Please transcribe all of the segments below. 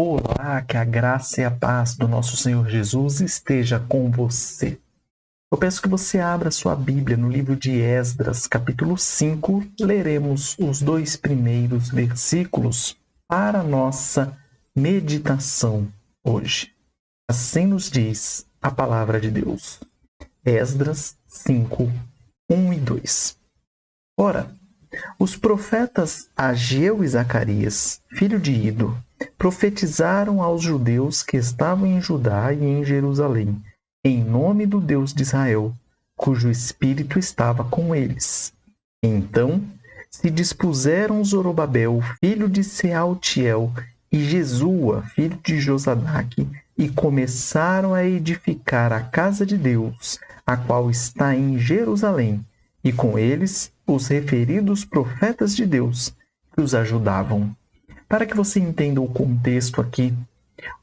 Olá, que a graça e a paz do nosso Senhor Jesus esteja com você. Eu peço que você abra sua Bíblia no livro de Esdras, capítulo 5. Leremos os 2 primeiros versículos para a nossa meditação hoje. Assim nos diz a palavra de Deus. Esdras 5, 1 e 2. Ora, os profetas Ageu e Zacarias, filho de Ido, profetizaram aos judeus que estavam em Judá e em Jerusalém, em nome do Deus de Israel, cujo espírito estava com eles. Então se dispuseram Zorobabel, filho de Sealtiel, e Jesua, filho de Josadaque, e começaram a edificar a casa de Deus, a qual está em Jerusalém, e com eles os referidos profetas de Deus que os ajudavam. Para que você entenda o contexto aqui,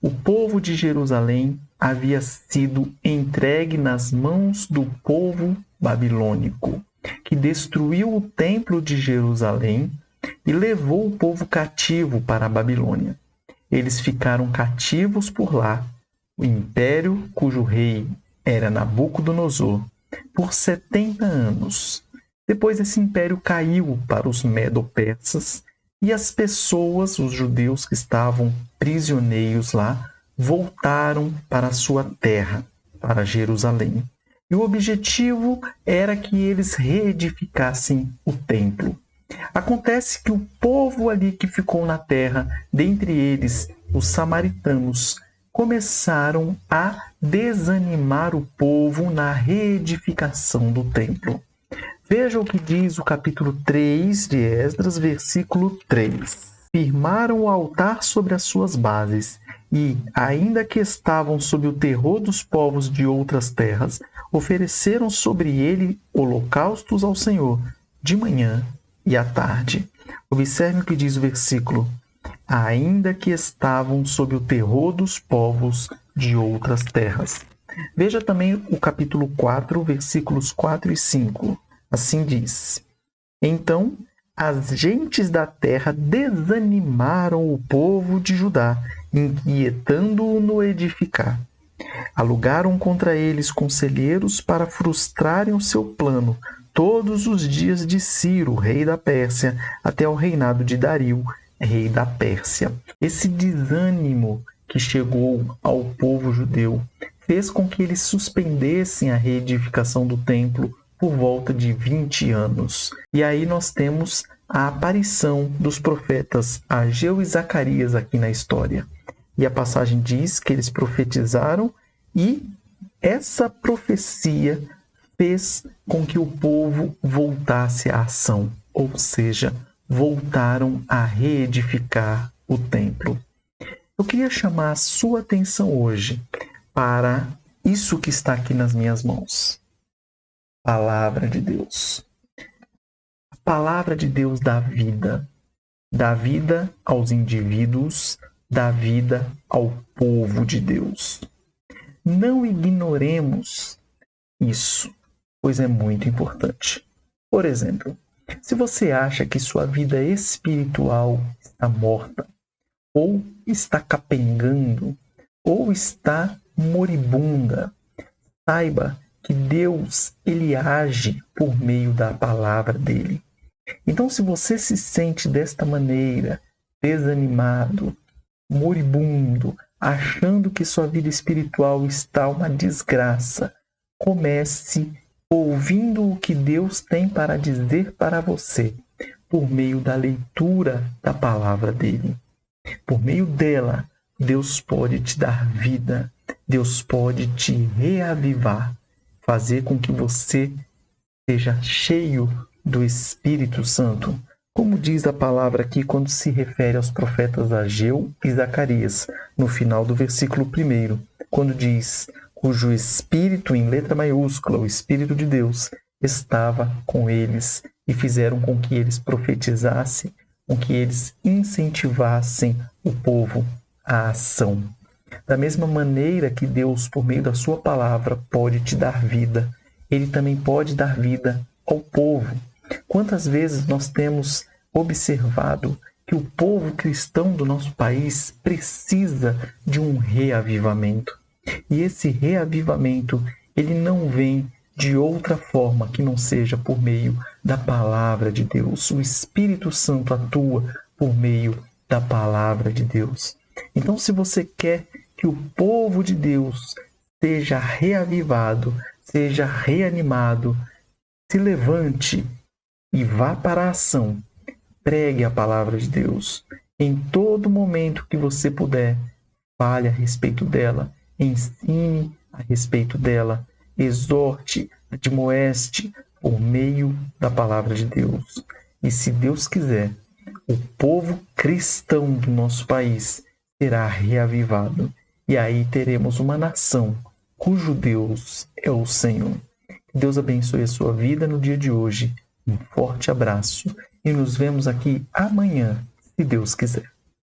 o povo de Jerusalém havia sido entregue nas mãos do povo babilônico, que destruiu o templo de Jerusalém e levou o povo cativo para a Babilônia. Eles ficaram cativos por lá, o império cujo rei era Nabucodonosor, por 70 anos. Depois esse império caiu para os medo-persas e as pessoas, os judeus que estavam prisioneiros lá, voltaram para a sua terra, para Jerusalém. E o objetivo era que eles reedificassem o templo. Acontece que o povo ali que ficou na terra, dentre eles os samaritanos, começaram a desanimar o povo na reedificação do templo. Veja o que diz o capítulo 3 de Esdras, versículo 3. Firmaram o altar sobre as suas bases e, ainda que estavam sob o terror dos povos de outras terras, ofereceram sobre ele holocaustos ao Senhor, de manhã e à tarde. Observe o que diz o versículo. Ainda que estavam sob o terror dos povos de outras terras. Veja também o capítulo 4, versículos 4 e 5. Assim diz: Então as gentes da terra desanimaram o povo de Judá, inquietando-o no edificar. Alugaram contra eles conselheiros para frustrarem o seu plano, todos os dias de Ciro, rei da Pérsia, até ao reinado de Dario, rei da Pérsia. Esse desânimo que chegou ao povo judeu fez com que eles suspendessem a reedificação do templo por volta de 20 anos. E aí nós temos a aparição dos profetas Ageu e Zacarias aqui na história. E a passagem diz que eles profetizaram e essa profecia fez com que o povo voltasse à ação, ou seja, voltaram a reedificar o templo. Eu queria chamar a sua atenção hoje para isso que está aqui nas minhas mãos. Palavra de Deus. A palavra de Deus dá vida aos indivíduos, dá vida ao povo de Deus. Não ignoremos isso, pois é muito importante. Por exemplo, se você acha que sua vida espiritual está morta, ou está capengando, ou está moribunda, saiba que Deus, ele age por meio da palavra dele. Então, se você se sente desta maneira, desanimado, moribundo, achando que sua vida espiritual está uma desgraça, comece ouvindo o que Deus tem para dizer para você, por meio da leitura da palavra dele. Por meio dela, Deus pode te dar vida, Deus pode te reavivar, fazer com que você seja cheio do Espírito Santo, como diz a palavra aqui quando se refere aos profetas Ageu e Zacarias, no final do versículo 1, quando diz: cujo Espírito, em letra maiúscula, o Espírito de Deus, estava com eles e fizeram com que eles profetizassem, com que eles incentivassem o povo à ação. Da mesma maneira que Deus, por meio da sua palavra, pode te dar vida, ele também pode dar vida ao povo. Quantas vezes nós temos observado que o povo cristão do nosso país precisa de um reavivamento. E esse reavivamento, ele não vem de outra forma que não seja por meio da palavra de Deus. O Espírito Santo atua por meio da palavra de Deus. Então, se você quer que o povo de Deus seja reavivado, seja reanimado, se levante e vá para a ação. Pregue a palavra de Deus. Em todo momento que você puder, fale a respeito dela, ensine a respeito dela, exorte, admoeste por meio da palavra de Deus. E se Deus quiser, o povo cristão do nosso país será reavivado. E aí teremos uma nação cujo Deus é o Senhor. Que Deus abençoe a sua vida no dia de hoje. Um forte abraço e nos vemos aqui amanhã, se Deus quiser.